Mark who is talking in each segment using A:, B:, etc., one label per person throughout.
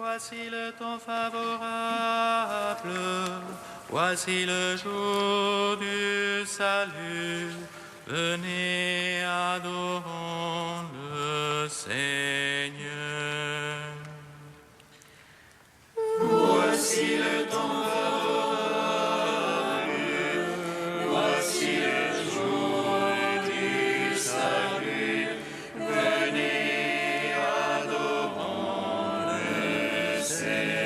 A: Voici le temps favorable, voici le jour du salut. Venez, adorons le Seigneur.
B: Voici le temps favorable, voici le jour du salut. Venez, adorons le Seigneur.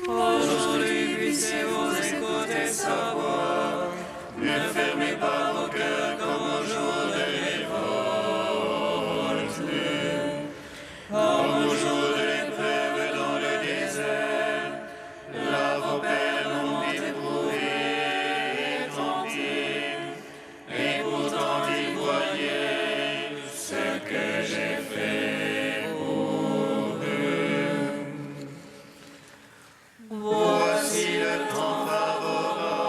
B: Aujourd'hui, puissiez-vous écouter sa voix. Ne fermez pas vos cœurs comme au jour de révolte, comme au jour de l'épreuve dans le désert. Là, vos pères l'ont éprouvé et tenté, et pourtant ils voyaient ce que j'ai fait pour eux. Voici le temps favorable,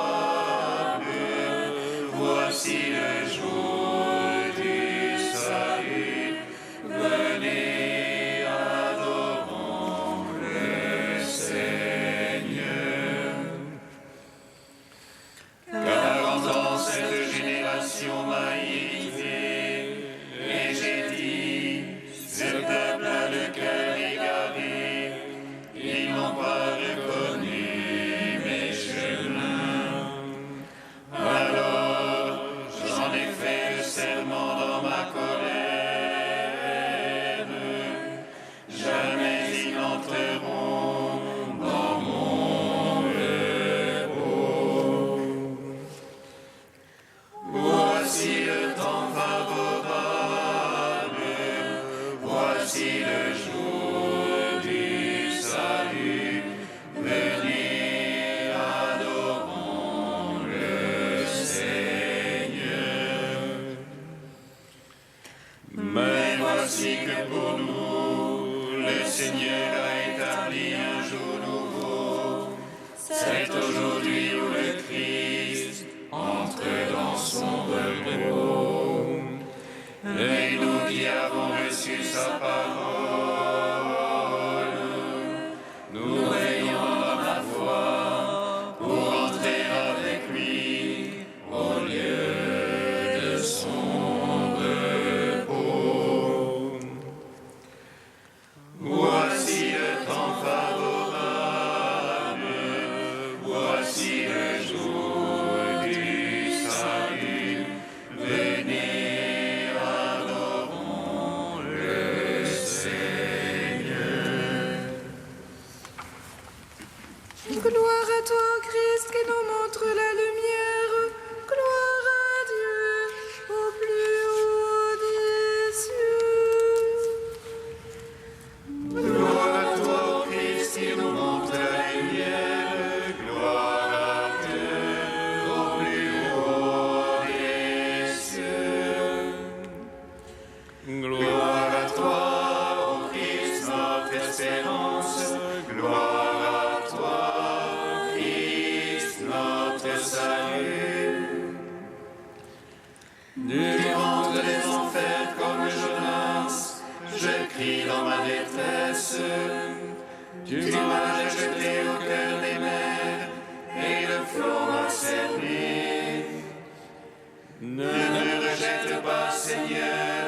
B: voici le jour du salut. Venez, adorons le Seigneur. Car dans cette génération m'a irrité, et j'ai dit, ce peuple a le cœur égaré, ils n'ont pas reconnu mes chemins. Alors j'en ai fait le serment dans ma colère, jamais ils n'entreront dans mon repos. Voici le temps favorable, voici le jour du salut. Venez, adorons le Seigneur. Mais voici que pour nous, le Seigneur a établi un jour nouveau. C'est aujourd'hui où le Christ entre dans son repos. Et nous qui avons reçu sa parole, nous veillons dans la foi pour entrer avec lui au lieu de son repos. Voici le temps favorable, voici le jour du salut. Venez, adorons le Seigneur.
C: Gloire à toi, Christ, qui nous montre la lumière. Gloire à Dieu au plus haut des cieux.
B: Gloire à toi, ô Christ, qui nous montre la lumière. Gloire à Dieu au plus haut des cieux. Gloire à toi, ô Christ, notre espérance. Gloire à toi, Christ, notre salut. Du ventre des enfers comme Jonas, je crie dans ma détresse. Tu m'as jeté au cœur des mers, et le flot m'a cerné. Ne me rejette pas, Seigneur,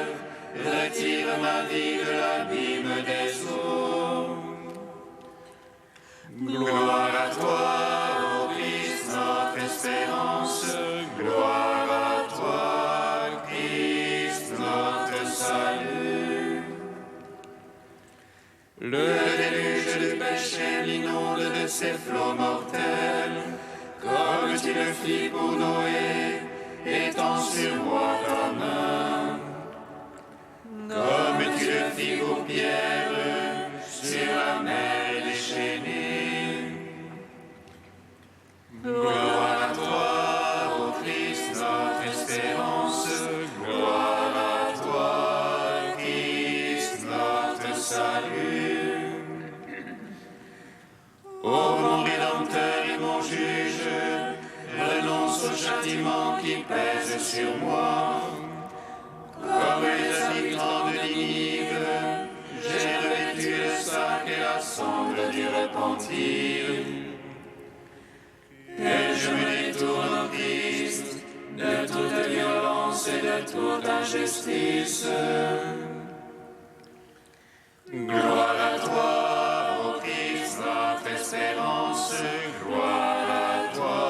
B: retire ma vie de l'abîme des eaux. Gloire à toi, ô Christ, notre espérance. Gloire à toi, Christ, notre salut. Le déluge du péché l'inonde de ses flots mortels, comme tu le fis pour Noé, étends sur moi ta main. Comme tu le fis pour Pierre, sur la mer déchaînée. Gloire à toi, ô Christ, notre espérance. Gloire à toi, Christ, notre salut. Ô mon Rédempteur et mon juge, renonce au châtiment qui pèse sur moi. Comme les habitants de Ninive, justice. Gloire à toi, ô Christ, notre espérance. Gloire à toi,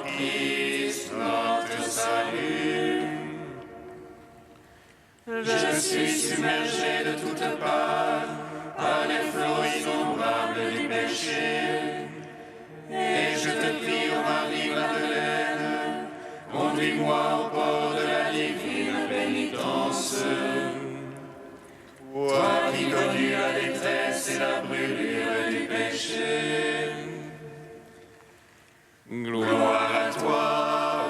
B: Christ, notre salut. Je suis submergé de toutes parts par les flots innombrables du péché. Et je te prie, ô Marie Madeleine, conduis-moi au port de la divine pénitence. Toi qui connus la détresse et la brûlure du péché. Gloire à toi,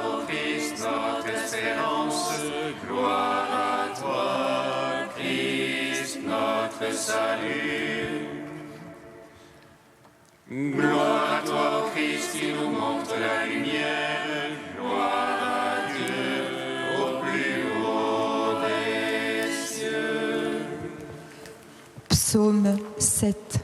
B: ô Christ, notre espérance. Gloire à toi, Christ, notre salut. Gloire à toi, ô Christ, qui nous montre la lumière. Gloire à Dieu au plus haut des cieux.
D: Psaume 7.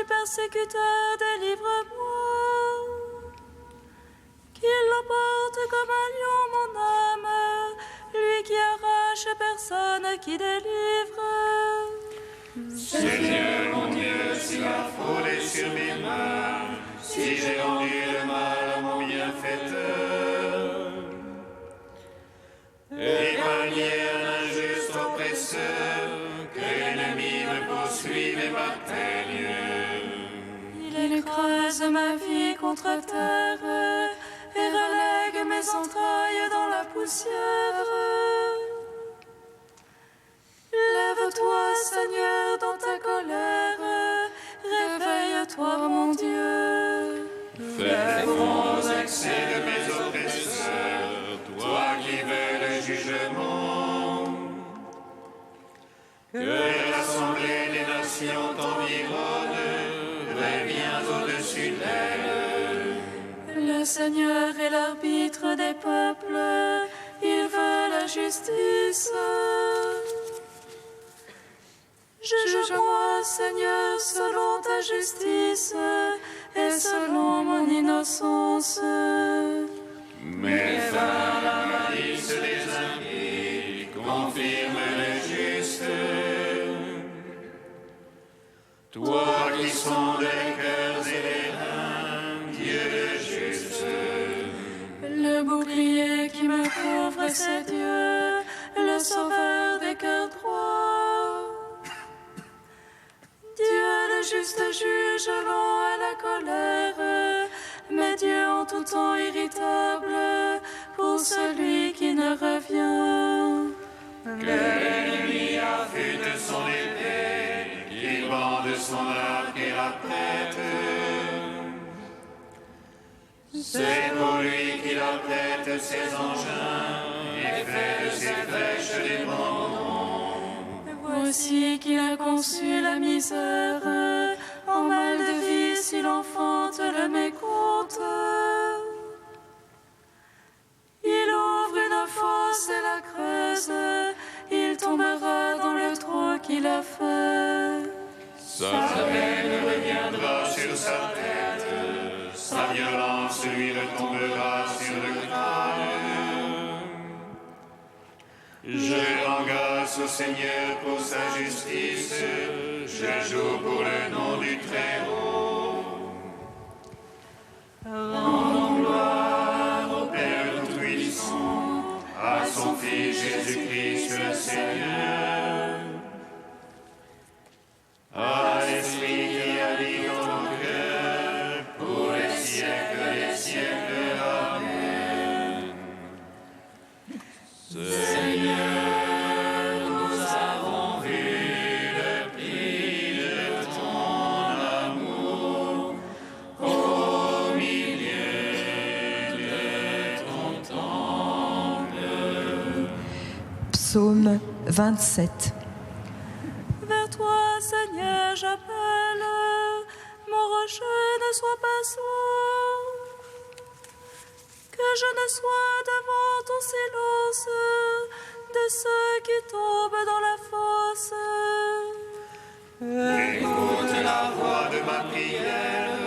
C: Persécuteur, délivre-moi, qu'il l'emporte comme un lion mon âme, lui qui arrache personne qui délivre.
B: Seigneur mon Dieu, si la fraude est sur mes mains, si j'ai rendu le mal à mon bienfaiteur, épargnez un injuste oppresseur, que l'ennemi me poursuive et m'atteigne.
C: Il écrase ma vie contre terre et relègue mes entrailles dans la poussière. Lève-toi, Seigneur, dans ta colère. Réveille-toi, mon Dieu.
B: Fais front aux excès de mes oppresseurs, toi qui veux le jugement. Que l'assemblée des nations t'environne. Reviens au-dessus d'elle.
C: Le Seigneur est l'arbitre des peuples, il veut la justice. Juge-moi, Seigneur, selon ta justice et selon mon innocence.
B: Mets fin à la malice des impies, confirme le juste. Toi qui sondes les cœurs et les reins, Dieu le juste.
C: Le bouclier qui me couvre, c'est Dieu, le sauveur des cœurs droits. Dieu le juste juge lent à la colère, mais Dieu en tout temps irritable pour celui qui ne revient.
B: Que l'ennemi affûte son épée, qu'il bande son arc et la prête. C'est pour lui qu'il apprête ses engins et fait de ses flèches des bambons.
C: Voici qu'il a conçu la misère, en mal de vie s'il enfante le mécompte. Il ouvre une fosse et la creuse, il tombera dans le trou qu'il a fait.
B: Sa peine reviendra sur sa tête, sa violence lui retombera sur le crâne. Je rends grâce au Seigneur pour sa justice, je joue pour le nom du Très-Haut. Rendons gloire au Père Tout-Puissant, à son Fils Jésus-Christ le Seigneur, à l'Esprit qui habite en nos cœurs, pour les siècles des siècles. Amen. Seigneur, nous avons vu le prix de ton
D: Psaume 27.
C: Vers toi, Seigneur, j'appelle, mon rocher ne soit pas sourd, que je ne sois devant ton silence de ceux qui tombent dans la fosse.
B: Écoute la voix de ma prière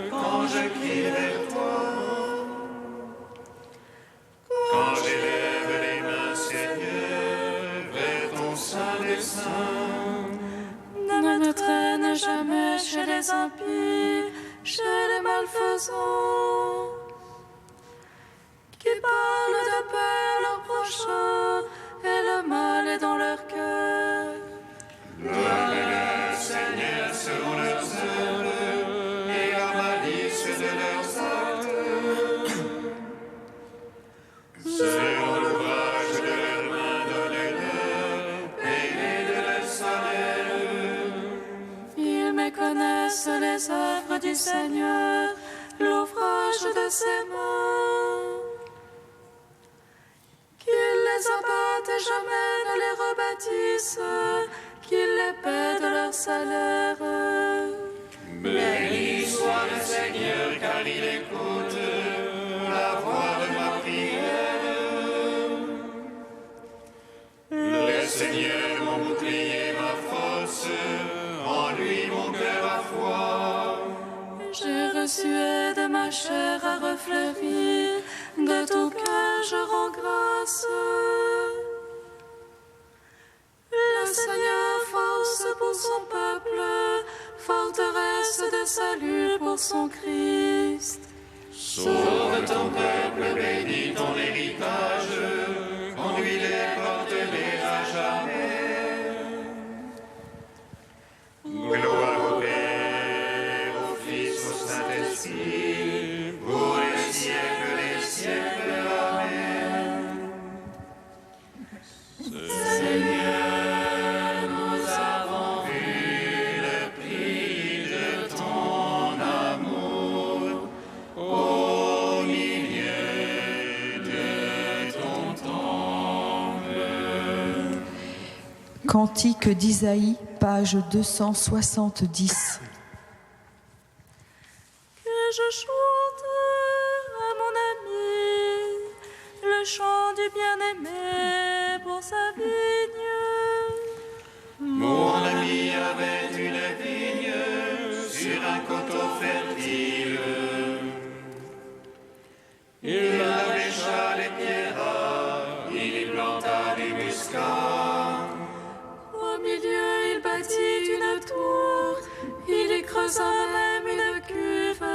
B: quand je crie vers toi. Quand j'élève les mains, Seigneur, vers ton saint dessein.
C: Ne me traîne jamais chez les impies, chez les malfaisants, qui parlent de paix à leur prochain, et le mal est dans leur cœur.
B: Donne-leur, Seigneur, selon leurs œuvres et la malice de leurs actes. Selon l'ouvrage de leurs mains, donne-leur, paye-les de leur salaire.
C: Ils méconnaissent les œuvres du Seigneur, l'ouvrage de ses mains. Qu'il les abatte et jamais ne les rebâtisse, qu'il les paie de leur salaire.
B: Béni soit le Seigneur, car il écoute la voix de ma prière. Le Seigneur, mon bouclier, ma force, en lui mon cœur a foi.
C: J'ai reçu de ma chair à refleurir, de tout cœur je rends grâce. Le Seigneur force pour son peuple, forteresse de salut pour son Christ.
B: Sauve ton peuple, bénis ton héritage, conduis-les, porte-les à jamais. Gloire au Père, au Fils, au Saint-Esprit, pour les siècles des siècles. Amen. Seigneur, nous avons vu le prix de ton amour au milieu de ton temple.
D: Cantique d'Isaïe, page 270.
C: Que je chante à mon ami le chant du bien-aimé pour sa vigne.
B: Mon ami avait une vigne sur un coteau fertile. Il la lécha les pierres, il y planta des muscats.
C: Au milieu, il bâtit une tour, il y creusa même une cuve.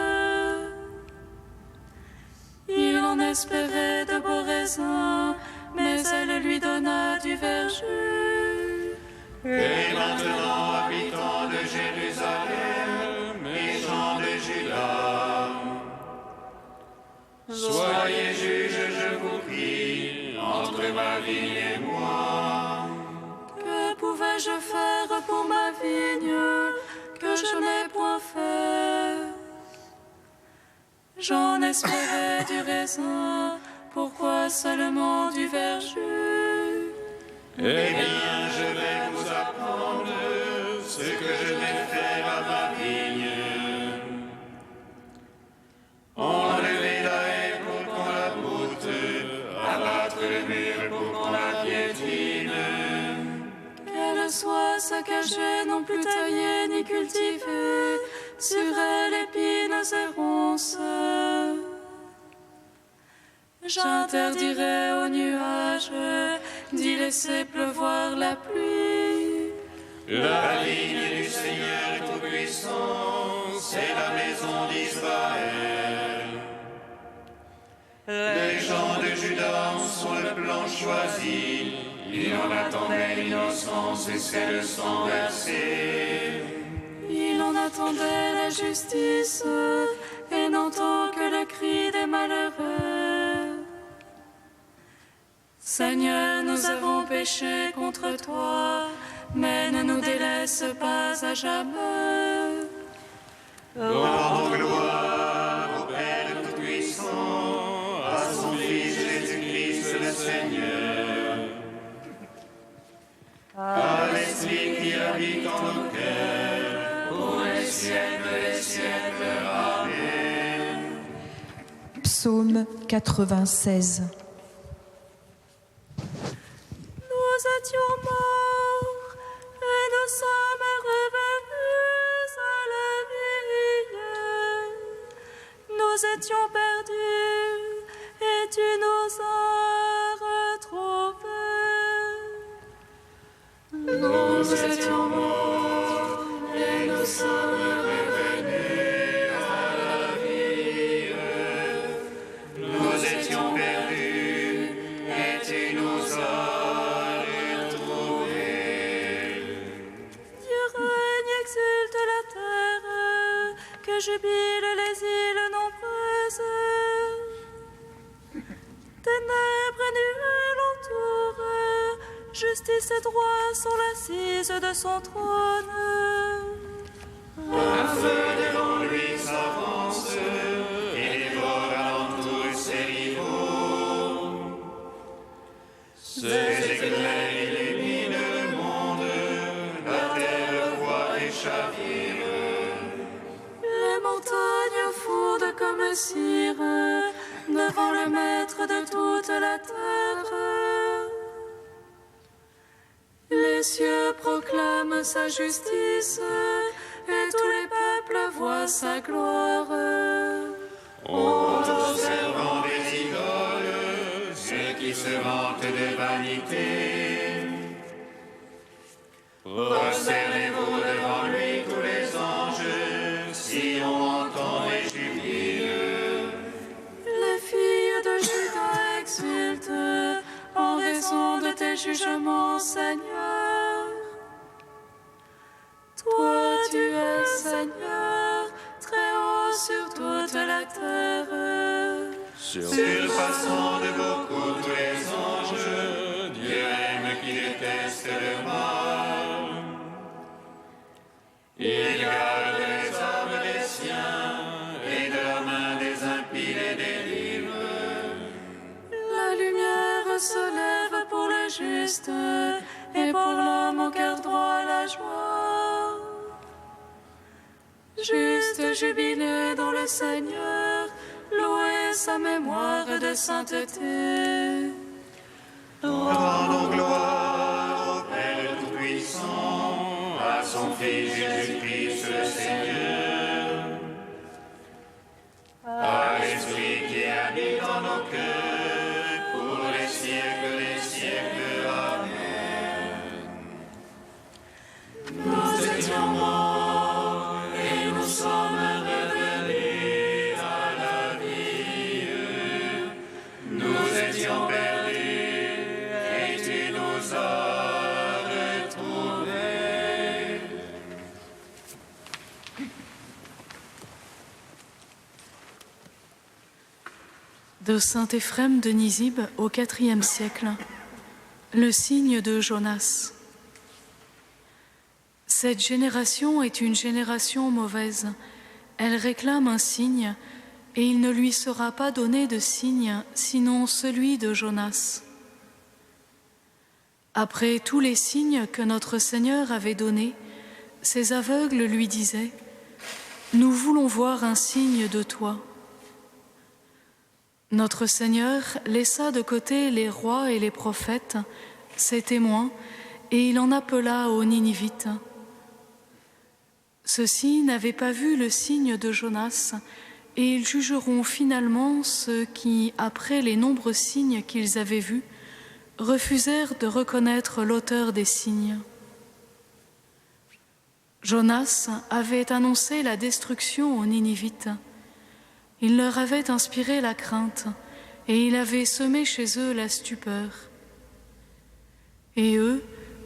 C: Il en espérait de beaux raisins, mais elle lui donna du verjus.
B: Et maintenant, habitants de Jérusalem et gens de Juda, soyez juges, je vous prie, entre ma vigne et moi.
C: Que pouvais-je faire pour ma vigne que je n'ai point fait? J'en espérais du raisin, pourquoi seulement du verjus?
B: Eh bien, je vais vous apprendre ce que je vais faire à ma vigne. Enlever la haie pour qu'on la boute, abattre le mur pour qu'on la piétine.
C: Qu'elle soit saccagée, non plus taillée ni cultivée, sur elle épines et ronces. J'interdirai aux nuages d'y laisser pleuvoir la pluie.
B: La vigne du Seigneur Tout-Puissant, c'est la maison d'Israël. Les gens de Juda en sont le plan choisi, ils en attendaient l'innocence et c'est le sang versé.
C: Il en attendait la justice et n'entend que le cri des malheureux. Seigneur, nous avons péché contre toi, mais ne nous délaisse pas à jamais.
B: Rendons gloire au Père Tout-Puissant, à son Fils Jésus-Christ le Seigneur. siècles des siècles. Amen.
D: Psaume 96.
C: Nous étions morts et nous sommes revenus à la vie. Nous étions perdus et tu nous as retrouvés.
B: Nous étions morts et nous sommes revenus à la vie. Nous étions perdus et tu nous as retrouvés.
C: Dieu règne, exulte la terre, que jubilent les îles nombreuses. Ténèbres et nuées l'entourent, justice et droit sont l'assise de son trône.
B: Un feu devant lui s'avance et dévore alentour ses rivaux. Ses éclairs illuminent le monde, la terre voit et chavire.
C: Les montagnes fondent comme cire devant le maître de toute la terre. Les cieux proclament sa justice et tous les peuples voient sa gloire.
B: Observant des idoles, ceux qui se vantent de vanité. Prosternez-vous devant lui tous les anges, si on entend et jubile.
C: Les filles de Juda exultent en raison de tes jugements, Seigneur. Toi, tu es Seigneur, très haut sur toute la terre.
B: Surpassant de beaucoup tous les anges, Dieu aime qui déteste le mal. Il garde les âmes des siens et de la main des impies les délivre.
C: La lumière se lève pour le juste et pour l'homme au cœur droit la joie. Juste jubilé dans le Seigneur, louez sa mémoire de sainteté.
B: Rendons gloire au Père Tout-Puissant, à son Fils Jésus-Christ le Seigneur, à l'Esprit qui habite dans nos cœurs, pour les siècles des siècles. Amen. Nous étions morts et nous sommes revenus à la vie. Nous étions perdus et tu nous as retrouvés.
C: De saint Éphrem de Nisib au IVe siècle, le signe de Jonas. Cette génération est une génération mauvaise. Elle réclame un signe, et il ne lui sera pas donné de signe, sinon celui de Jonas. Après tous les signes que notre Seigneur avait donnés, ces aveugles lui disaient : « Nous voulons voir un signe de toi. » Notre Seigneur laissa de côté les rois et les prophètes, ses témoins, et il en appela aux Ninivites. Ceux-ci n'avaient pas vu le signe de Jonas, et ils jugeront finalement ceux qui, après les nombreux signes qu'ils avaient vus, refusèrent de reconnaître l'auteur des signes. Jonas avait annoncé la destruction aux Ninivites. Il leur avait inspiré la crainte, et il avait semé chez eux la stupeur. Et eux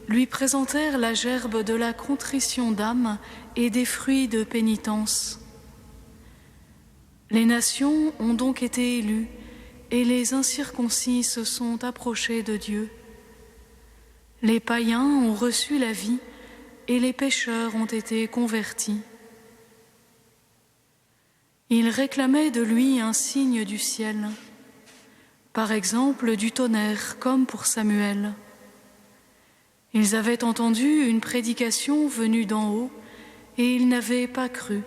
C: lui présentèrent la gerbe de la contrition d'âme et des fruits de pénitence. Les nations ont donc été élues, et les incirconcis se sont approchés de Dieu. Les païens ont reçu la vie, et les pécheurs ont été convertis. Ils réclamaient de lui un signe du ciel, par exemple du tonnerre, comme pour Samuel. Ils avaient entendu une prédication venue d'en haut,
E: et ils n'avaient pas cru.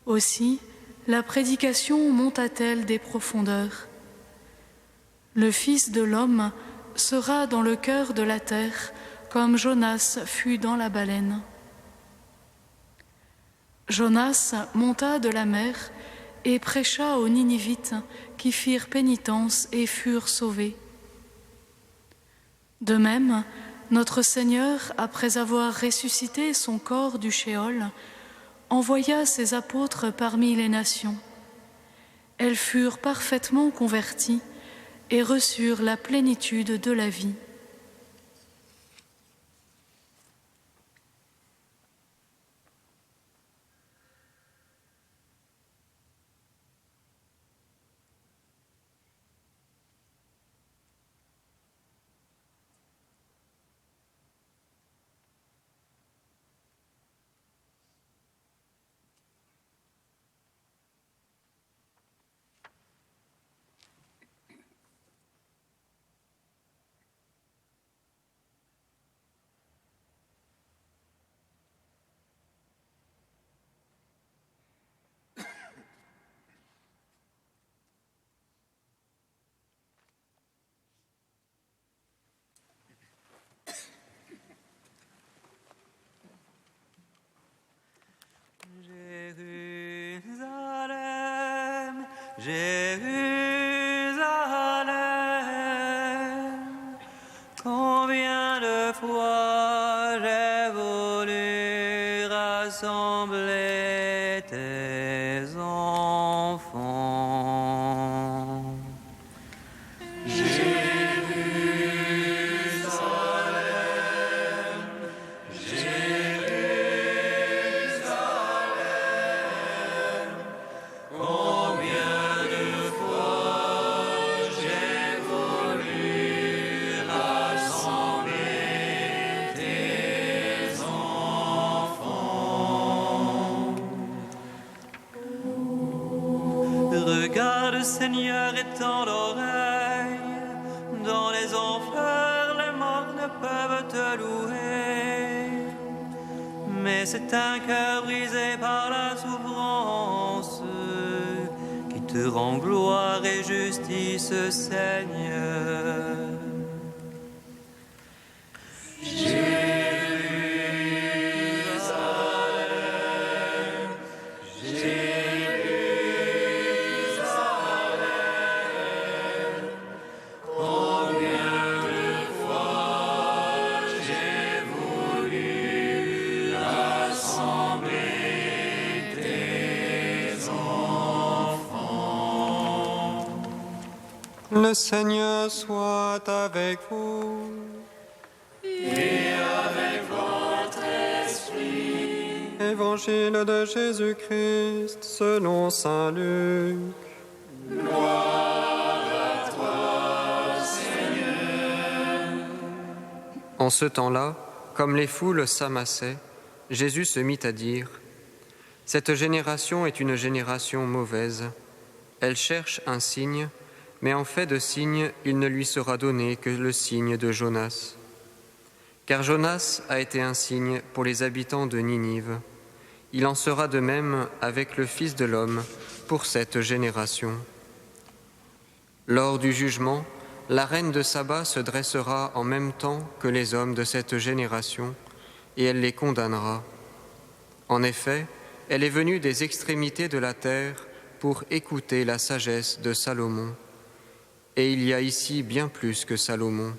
E: Aussi, la prédication monta-t-elle des profondeurs. Le Fils de l'homme sera dans le cœur de la terre, comme Jonas fut dans la baleine. Jonas monta de la mer et prêcha aux Ninivites qui firent pénitence et furent sauvés. De même, notre Seigneur, après avoir ressuscité son corps du Shéol, envoya ses apôtres parmi les nations. Elles furent parfaitement converties et reçurent la plénitude de la vie.
A: Jérusalem, Jérusalem, combien de fois j'ai voulu rassembler tes enfants. Regarde, Seigneur, étends l'oreille. Dans les enfers, les morts ne peuvent te louer. Mais c'est un cœur brisé par la souffrance qui te rend gloire et justice, Seigneur.
F: Le Seigneur soit avec vous.
B: Et avec votre esprit.
F: Évangile de Jésus-Christ selon saint Luc.
B: Gloire à toi, Seigneur.
G: En ce temps-là, comme les foules s'amassaient, Jésus se mit à dire : « Cette génération est une génération mauvaise. Elle cherche un signe, mais en fait de signe, il ne lui sera donné que le signe de Jonas. Car Jonas a été un signe pour les habitants de Ninive. Il en sera de même avec le Fils de l'homme pour cette génération. Lors du jugement, la reine de Saba se dressera en même temps que les hommes de cette génération, et elle les condamnera. En effet, elle est venue des extrémités de la terre pour écouter la sagesse de Salomon. Et il y a ici bien plus que Salomon.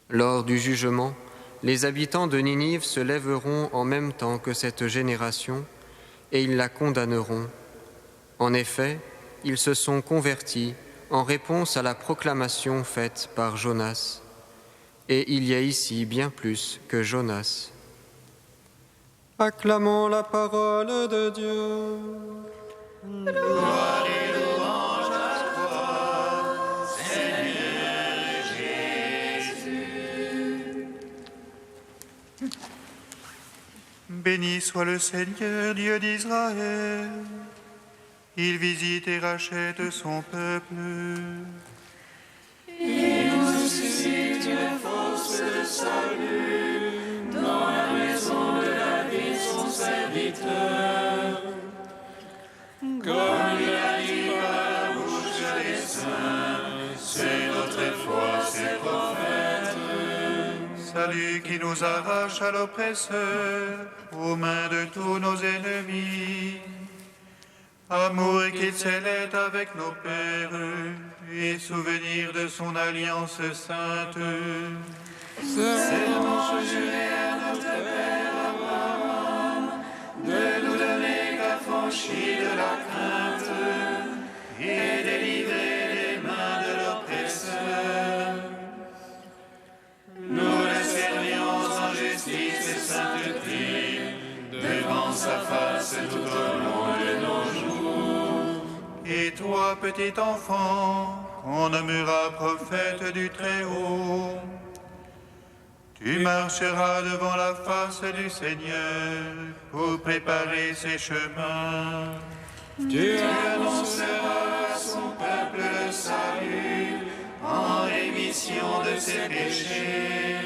G: Lors du jugement, les habitants de Ninive se lèveront en même temps que cette génération, et ils la condamneront. En effet, ils se sont convertis en réponse à la proclamation faite par Jonas. Et il y a ici bien plus que Jonas.
F: Acclamons la parole de Dieu.
B: Gloire et louange à toi, Seigneur Jésus.
A: Béni soit le Seigneur, Dieu d'Israël. Il visite et rachète son peuple.
B: Il nous suscite une force de salut dans la maison de la vie serviteur. Comme il a dit par la bouche des saints, c'est notre foi, ses prophètes.
A: Salut qui nous arrache à l'oppresseur, aux mains de tous nos ennemis. Amour qu'il scellait avec nos pères, et souvenir de son alliance sainte.
B: Serment juré à notre Père Abraham, de nous donner qu'affranchis de la crainte, et délivrer les mains de l'oppresseur. Nous le servions en justice et sainteté, devant sa face tout au long de nos jours.
A: Et toi, petit enfant, on nommera prophète du Très-Haut. Tu marcheras devant la face du Seigneur pour préparer ses chemins.
B: Tu annonceras à son peuple le salut en rémission de ses péchés.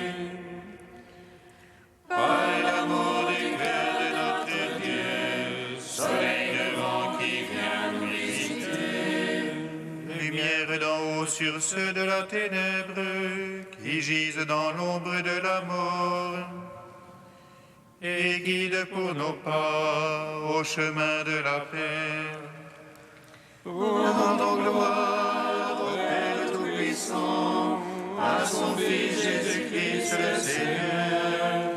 B: Par l'amour du cœur de notre Dieu, soleil levant qui vient nous visiter.
A: Lumière d'en haut sur ceux de la ténèbre qui gisent dans l'ombre de la mort. Et guide pour nos pas au chemin de la paix.
B: Rendons gloire au Père Tout-Puissant, à son Fils Jésus-Christ le Seigneur.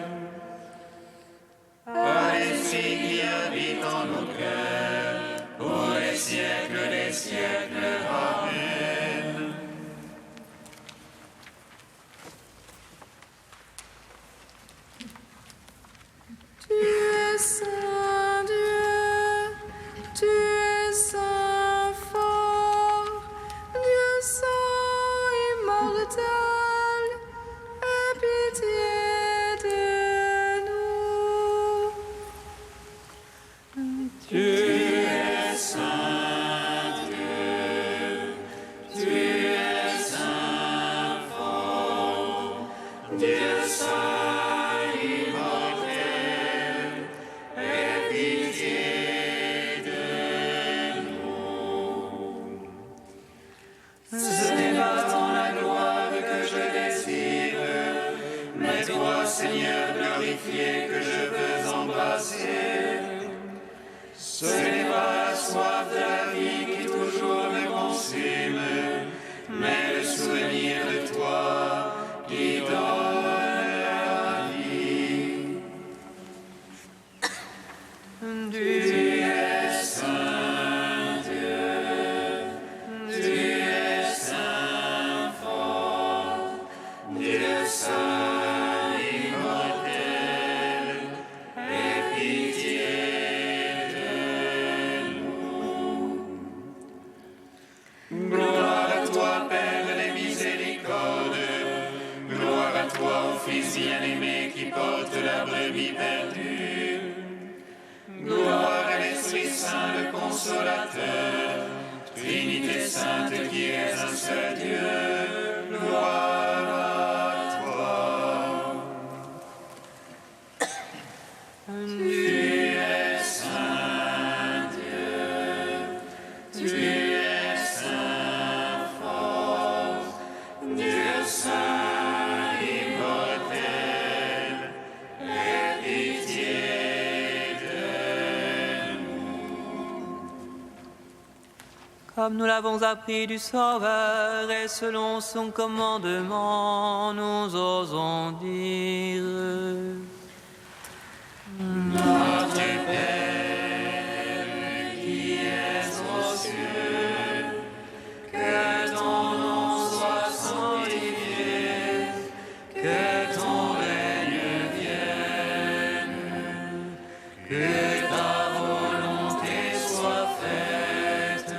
B: À l'Esprit qui habite en nos cœurs, pour les siècles des siècles. Amen.
C: Tu es saint Dieu, tu es saint fort, Dieu saint immortel, aie pitié de nous.
B: Tu es saint Dieu, tu es saint fort, Dieu saint immortel, aie pitié de nous. Ce n'est pas tant la gloire que je désire, mais toi, Seigneur glorifié, que je veux embrasser. Ce n'est pas la soif de la vie qui toujours me consume, mais le souvenir de toi qui donne la vie. Tu es saint Dieu, tu es saint fort, Dieu saint immortel, aie pitié de nous. Gloire à toi, Père des miséricordes, gloire à toi, ô Fils bien-aimé qui porte la brebis perdue. Gloire à l'Esprit Saint, le Consolateur, Trinité Sainte qui est un seul Dieu. Gloire à toi. Tu es saint Dieu, tu es saint fort, Dieu saint immortel, aie pitié de nous.
H: Comme nous l'avons appris du Sauveur et selon son commandement, nous osons dire:
B: Notre Père qui es aux cieux, que ton nom soit sanctifié, que ton règne vienne, que ta volonté soit faite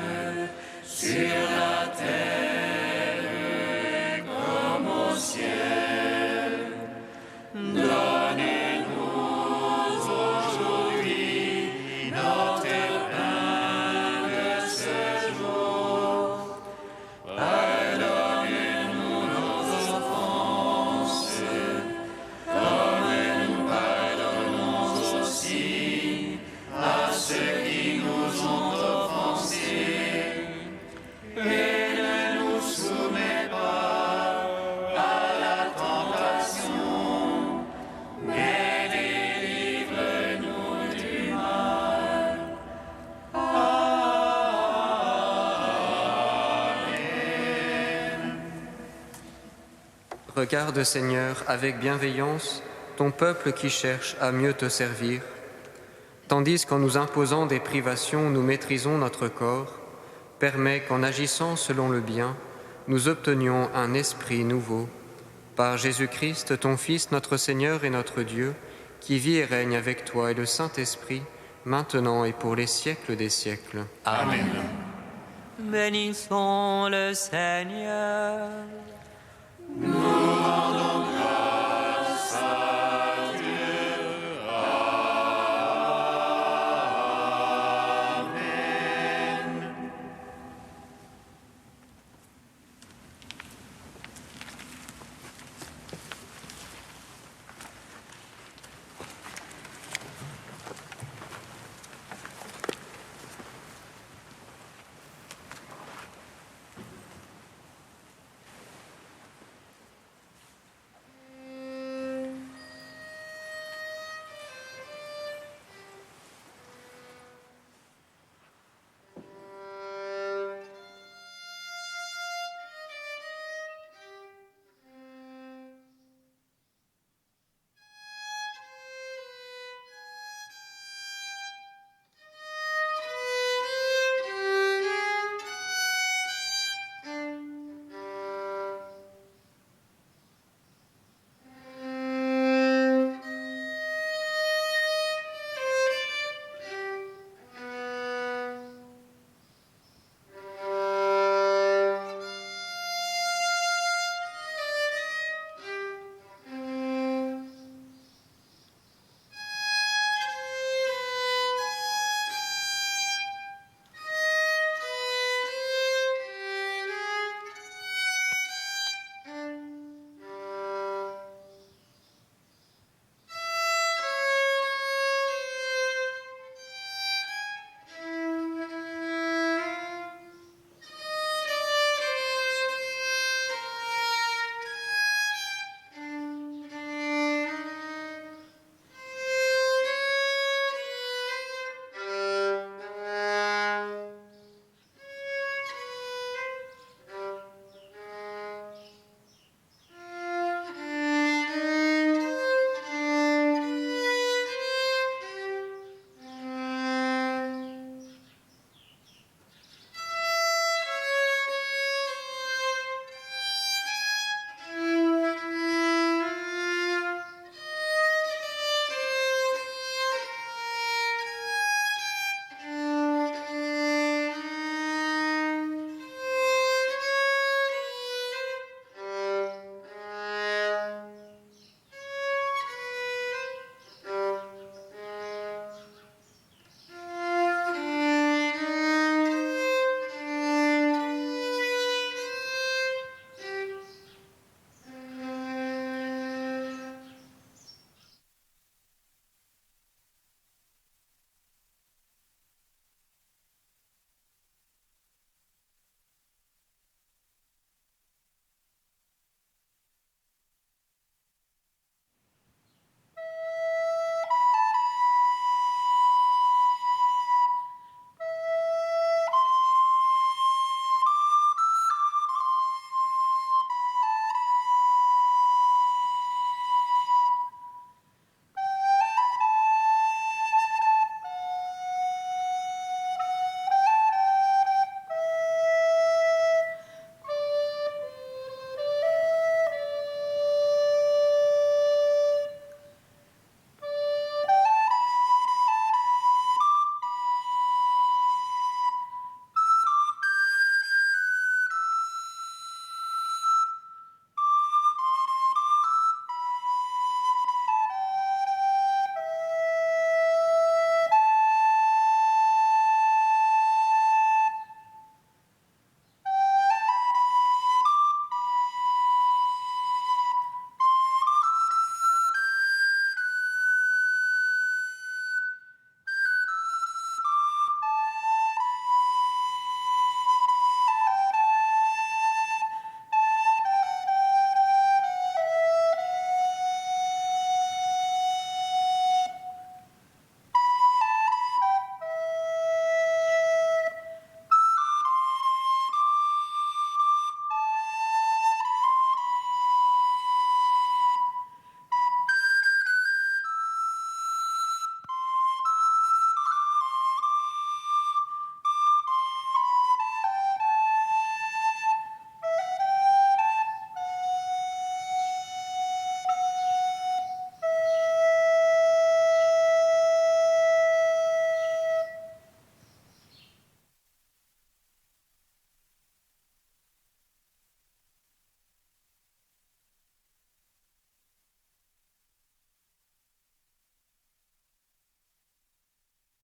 B: sur la terre comme au ciel. Donnez-nous aujourd'hui notre pain de ce jour. Pardonne-nous nos offenses, comme nous pardonnons aussi
G: Regarde, Seigneur, avec bienveillance ton peuple qui cherche à mieux te servir. Tandis qu'en nous imposant des privations, nous maîtrisons notre corps, permets qu'en agissant selon le bien, nous obtenions un esprit nouveau. Par Jésus-Christ, ton Fils, notre Seigneur et notre Dieu, qui vit et règne avec toi et le Saint-Esprit, maintenant et pour les siècles des siècles.
B: Amen.
H: Bénissons le Seigneur.